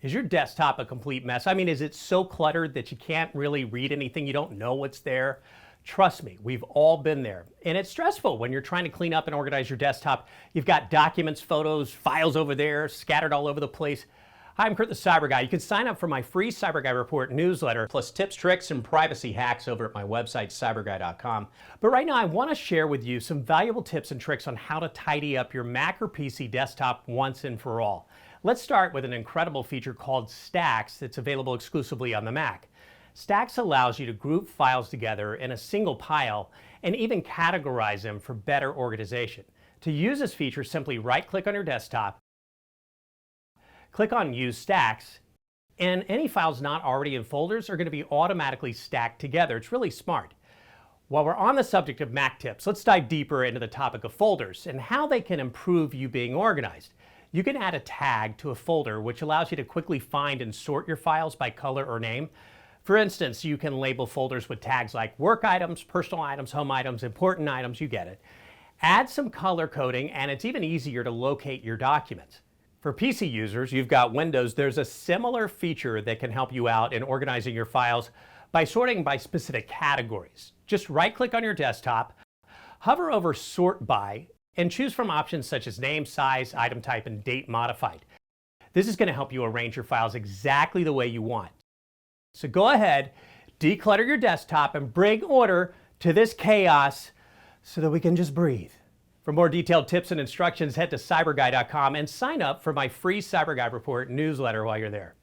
Is your desktop a complete mess? I mean, is it so cluttered that you can't really read anything? You don't know what's there? Trust me, we've all been there. And it's stressful when you're trying to clean up and organize your desktop. You've got documents, photos, files over there, scattered all over the place. Hi, I'm Kurt the Cyber Guy. You can sign up for my free CyberGuy report newsletter, plus tips, tricks, and privacy hacks over at my website, cyberguy.com. But right now, I want to share with you some valuable tips and tricks on how to tidy up your Mac or PC desktop once and for all. Let's start with an incredible feature called Stacks that's available exclusively on the Mac. Stacks allows you to group files together in a single pile and even categorize them for better organization. To use this feature, simply right-click on your desktop, click on Use Stacks, and any files not already in folders are going to be automatically stacked together. It's really smart. While we're on the subject of Mac tips, let's dive deeper into the topic of folders and how they can improve you being organized. You can add a tag to a folder which allows you to quickly find and sort your files by color or name. For instance, you can label folders with tags like work items, personal items, home items, important items, you get it. Add some color coding and it's even easier to locate your documents. For PC users, you've got Windows, there's a similar feature that can help you out in organizing your files by sorting by specific categories. Just right-click on your desktop, hover over Sort By, and choose from options such as name, size, item type, and date modified. This is going to help you arrange your files exactly the way you want. So go ahead, declutter your desktop, and bring order to this chaos so that we can just breathe. For more detailed tips and instructions, head to cyberguy.com and sign up for my free CyberGuy report newsletter while you're there.